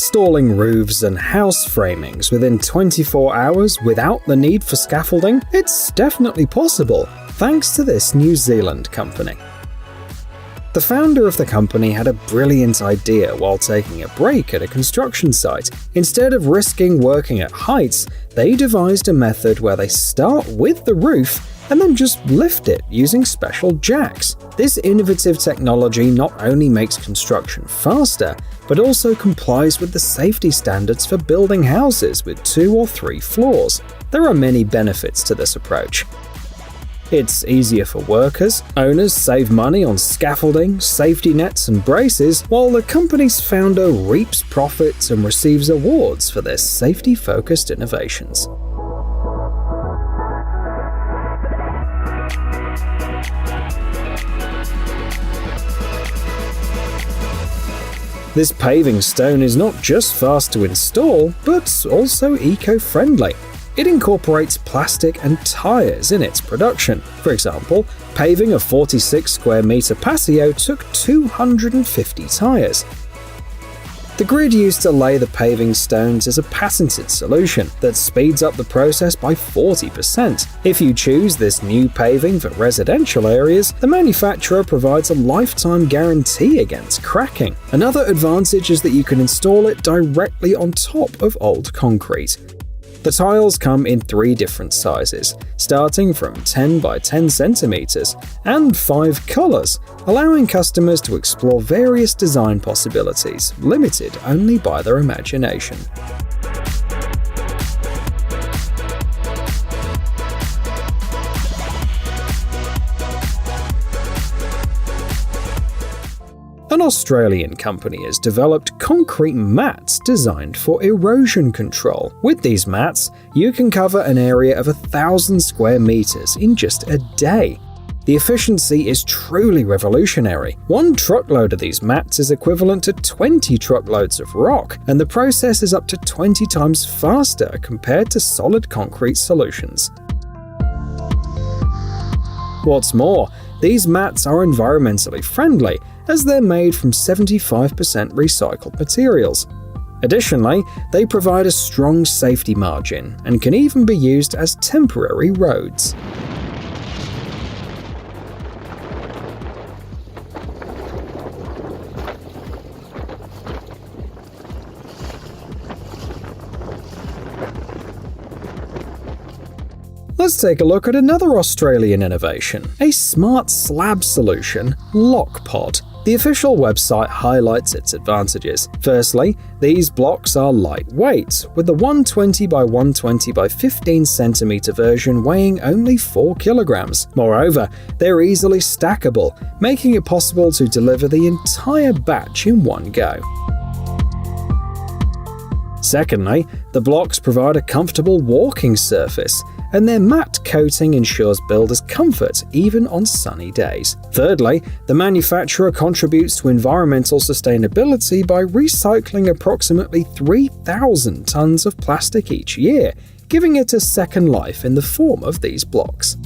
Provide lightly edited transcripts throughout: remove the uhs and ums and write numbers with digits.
installing roofs and house framings within 24 hours without the need for scaffolding? It's definitely possible, thanks to this New Zealand company. The founder of the company had a brilliant idea while taking a break at a construction site. Instead of risking working at heights, they devised a method where they start with the roof and then just lift it using special jacks. This innovative technology not only makes construction faster, but also complies with the safety standards for building houses with 2 or 3 floors. There are many benefits to this approach. It's easier for workers, owners save money on scaffolding, safety nets and braces, while the company's founder reaps profits and receives awards for their safety-focused innovations. This paving stone is not just fast to install, but also eco-friendly. It incorporates plastic and tires in its production. For example, paving a 46 square meter patio took 250 tires. The grid used to lay the paving stones is a patented solution that speeds up the process by 40%. If you choose this new paving for residential areas, the manufacturer provides a lifetime guarantee against cracking. Another advantage is that you can install it directly on top of old concrete. The tiles come in 3 different sizes, starting from 10 by 10 centimeters and 5 colors, allowing customers to explore various design possibilities, limited only by their imagination. An Australian company has developed concrete mats designed for erosion control. With these mats, you can cover an area of 1,000 square meters in just a day. The efficiency is truly revolutionary. 1 truckload of these mats is equivalent to 20 truckloads of rock, and the process is up to 20 times faster compared to solid concrete solutions. What's more, these mats are environmentally friendly, as they're made from 75% recycled materials. Additionally, they provide a strong safety margin and can even be used as temporary roads. Let's take a look at another Australian innovation, a smart slab solution, LockPod. The official website highlights its advantages. Firstly, these blocks are lightweight, with the 120 by 120 by 15 centimeter version weighing only 4 kilograms. Moreover, they're easily stackable, making it possible to deliver the entire batch in one go. Secondly, the blocks provide a comfortable walking surface, and their matte coating ensures builders' comfort even on sunny days. Thirdly, the manufacturer contributes to environmental sustainability by recycling approximately 3,000 tons of plastic each year, giving it a second life in the form of these blocks.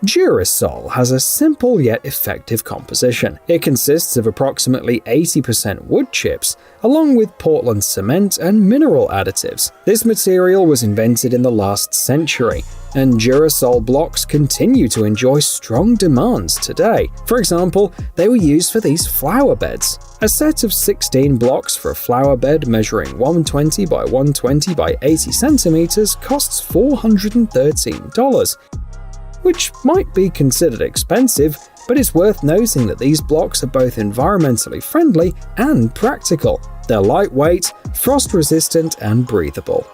Durasol has a simple yet effective composition. It consists of approximately 80% wood chips, along with Portland cement and mineral additives. This material was invented in the last century, and Durasol blocks continue to enjoy strong demands today. For example, they were used for these flower beds. A set of 16 blocks for a flower bed measuring 120 by 120 by 80 centimeters costs $413. Which might be considered expensive, but it's worth noting that these blocks are both environmentally friendly and practical. They're lightweight, frost-resistant, and breathable.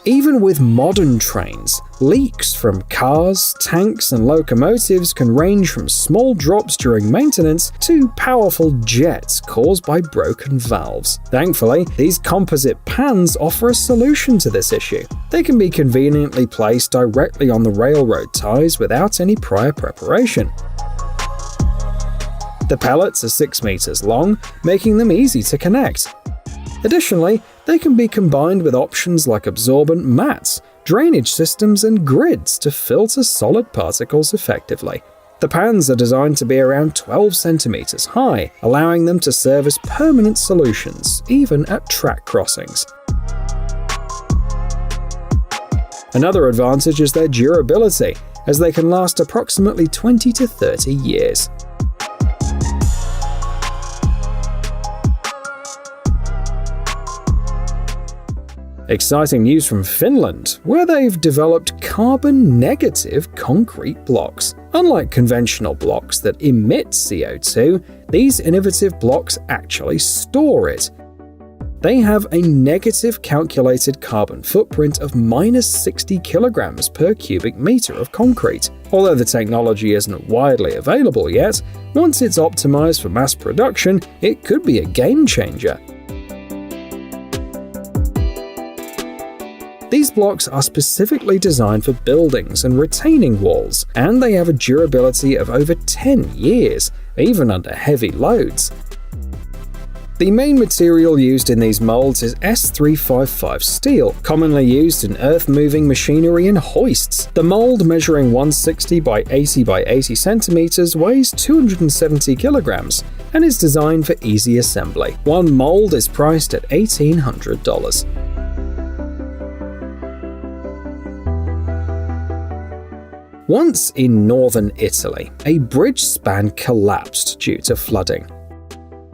Even with modern trains, leaks from cars, tanks, and locomotives can range from small drops during maintenance to powerful jets caused by broken valves. Thankfully, these composite pans offer a solution to this issue. They can be conveniently placed directly on the railroad ties without any prior preparation. The pellets are 6 meters long, making them easy to connect. Additionally, they can be combined with options like absorbent mats, drainage systems, and grids to filter solid particles effectively. The pans are designed to be around 12 centimeters high, allowing them to serve as permanent solutions, even at track crossings. Another advantage is their durability, as they can last approximately 20 to 30 years. Exciting news from Finland, where they've developed carbon-negative concrete blocks. Unlike conventional blocks that emit CO2, these innovative blocks actually store it. They have a negative calculated carbon footprint of -60 kilograms per cubic meter of concrete. Although the technology isn't widely available yet, once it's optimized for mass production, it could be a game changer. These blocks are specifically designed for buildings and retaining walls, and they have a durability of over 10 years, even under heavy loads. The main material used in these molds is S355 steel, commonly used in earth-moving machinery and hoists. The mold, measuring 160 by 80 by 80 centimeters, weighs 270 kilograms and is designed for easy assembly. One mold is priced at $1,800. Once in northern Italy, a bridge span collapsed due to flooding.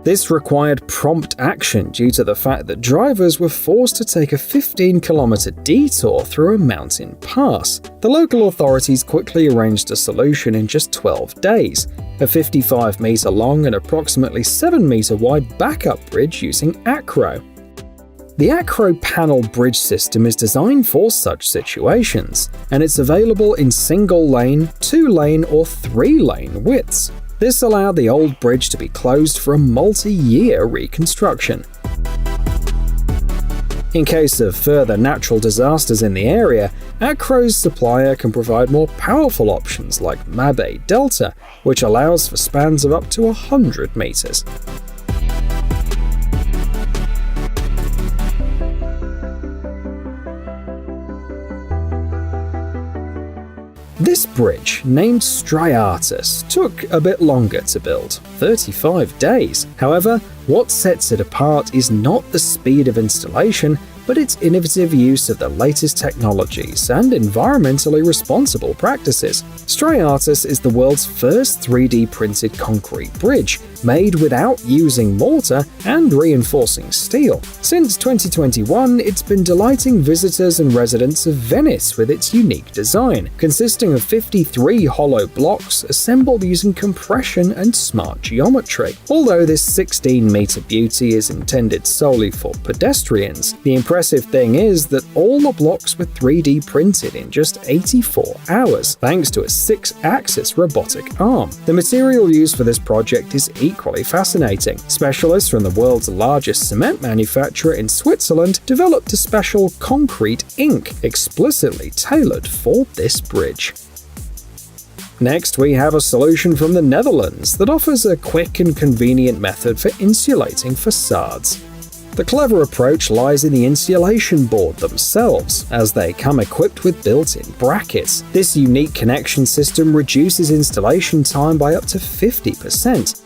This required prompt action due to the fact that drivers were forced to take a 15-kilometer detour through a mountain pass. The local authorities quickly arranged a solution in just 12 days, a 55-meter long and approximately 7-meter wide backup bridge using Acro. The Acro panel bridge system is designed for such situations, and it's available in single-lane, 2-lane, or 3-lane widths. This allowed the old bridge to be closed for a multi-year reconstruction. In case of further natural disasters in the area, Acro's supplier can provide more powerful options like Mabe Delta, which allows for spans of up to 100 meters. This bridge, named Striatus, took a bit longer to build, 35 days. However, what sets it apart is not the speed of installation, but its innovative use of the latest technologies and environmentally responsible practices. Striatus is the world's first 3D printed concrete bridge, made without using mortar and reinforcing steel. Since 2021, it's been delighting visitors and residents of Venice with its unique design, consisting of 53 hollow blocks assembled using compression and smart geometry. Although this 16-meter beauty is intended solely for pedestrians, the impressive thing is that all the blocks were 3D printed in just 84 hours, thanks to a 6-axis robotic arm. The material used for this project is equally fascinating. Specialists from the world's largest cement manufacturer in Switzerland developed a special concrete ink explicitly tailored for this bridge. Next, we have a solution from the Netherlands that offers a quick and convenient method for insulating facades. The clever approach lies in the insulation board themselves, as they come equipped with built-in brackets. This unique connection system reduces installation time by up to 50%.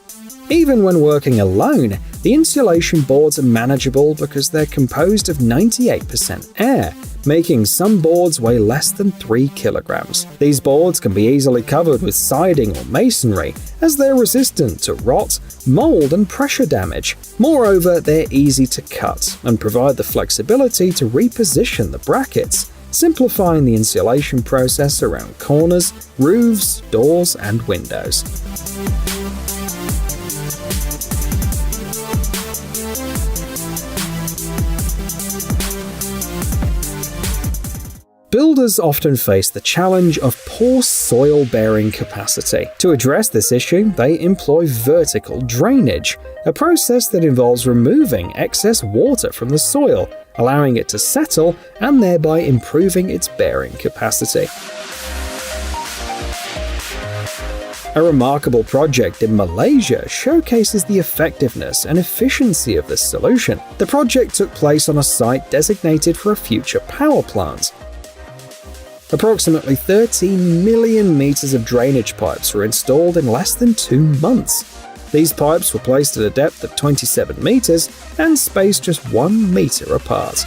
Even when working alone, the insulation boards are manageable because they're composed of 98% air, making some boards weigh less than 3 kilograms. These boards can be easily covered with siding or masonry, as they're resistant to rot, mold, and pressure damage. Moreover, they're easy to cut and provide the flexibility to reposition the brackets, simplifying the insulation process around corners, roofs, doors, and windows. Builders often face the challenge of poor soil-bearing capacity. To address this issue, they employ vertical drainage, a process that involves removing excess water from the soil, allowing it to settle and thereby improving its bearing capacity. A remarkable project in Malaysia showcases the effectiveness and efficiency of this solution. The project took place on a site designated for a future power plant. Approximately 13 million meters of drainage pipes were installed in less than 2 months. These pipes were placed at a depth of 27 meters and spaced just 1 meter apart.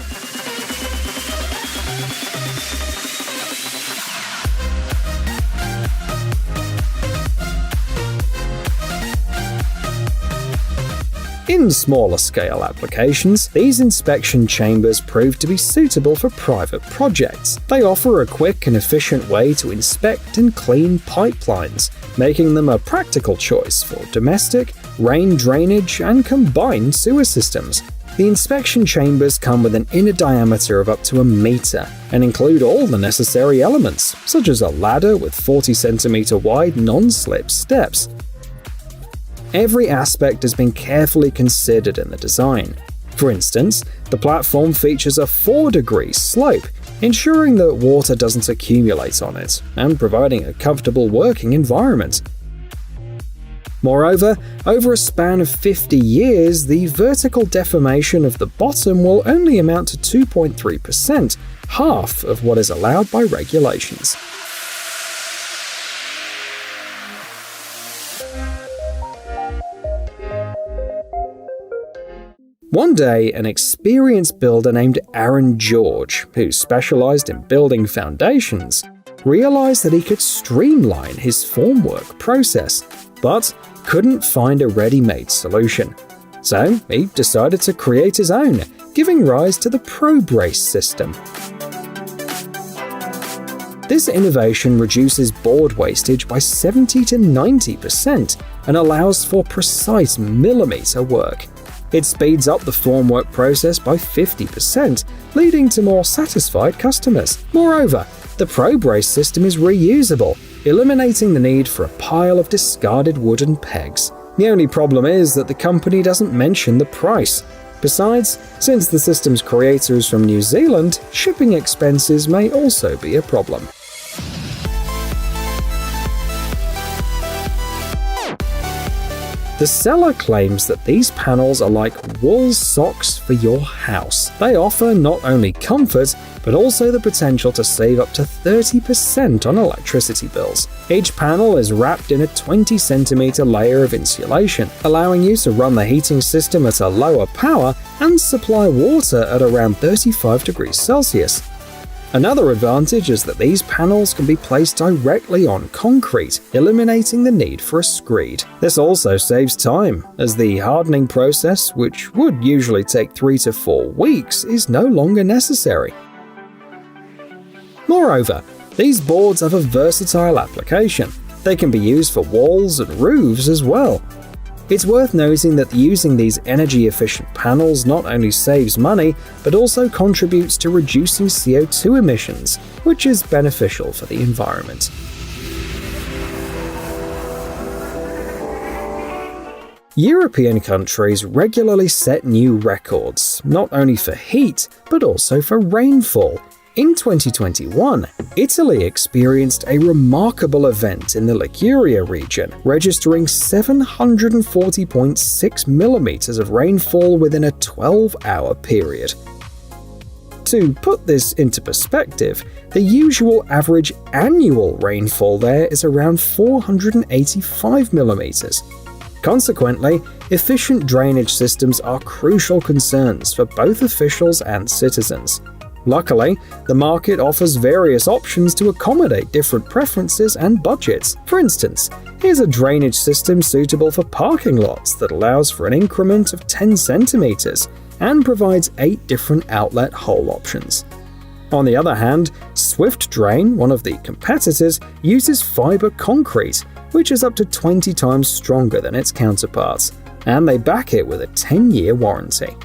In smaller scale applications, these inspection chambers prove to be suitable for private projects. They offer a quick and efficient way to inspect and clean pipelines, making them a practical choice for domestic, rain drainage, and combined sewer systems. The inspection chambers come with an inner diameter of up to 1 meter and include all the necessary elements, such as a ladder with 40 centimeter wide non-slip steps. Every aspect has been carefully considered in the design. For instance, the platform features a 4-degree slope, ensuring that water doesn't accumulate on it, and providing a comfortable working environment. Moreover, over a span of 50 years, the vertical deformation of the bottom will only amount to 2.3%, half of what is allowed by regulations. One day, an experienced builder named Aaron George, who specialized in building foundations, realized that he could streamline his formwork process, but couldn't find a ready-made solution. So he decided to create his own, giving rise to the ProBrace system. This innovation reduces board wastage by 70 to 90% and allows for precise millimeter work. It speeds up the formwork process by 50%, leading to more satisfied customers. Moreover, the ProBrace system is reusable, eliminating the need for a pile of discarded wooden pegs. The only problem is that the company doesn't mention the price. Besides, since the system's creator is from New Zealand, shipping expenses may also be a problem. The seller claims that these panels are like wool socks for your house. They offer not only comfort, but also the potential to save up to 30% on electricity bills. Each panel is wrapped in a 20 centimeter layer of insulation, allowing you to run the heating system at a lower power and supply water at around 35 degrees Celsius. Another advantage is that these panels can be placed directly on concrete, eliminating the need for a screed. This also saves time, as the hardening process, which would usually take 3 to 4 weeks, is no longer necessary. Moreover, these boards have a versatile application. They can be used for walls and roofs as well. It's worth noting that using these energy-efficient panels not only saves money, but also contributes to reducing CO2 emissions, which is beneficial for the environment. European countries regularly set new records, not only for heat, but also for rainfall. In 2021, Italy experienced a remarkable event in the Liguria region, registering 740.6 millimeters of rainfall within a 12-hour period. To put this into perspective, the usual average annual rainfall there is around 485 millimeters. Consequently, efficient drainage systems are crucial concerns for both officials and citizens. Luckily, the market offers various options to accommodate different preferences and budgets. For instance, here's a drainage system suitable for parking lots that allows for an increment of 10 centimeters and provides 8 different outlet hole options. On the other hand, Swift Drain, one of the competitors, uses fiber concrete, which is up to 20 times stronger than its counterparts, and they back it with a 10-year warranty.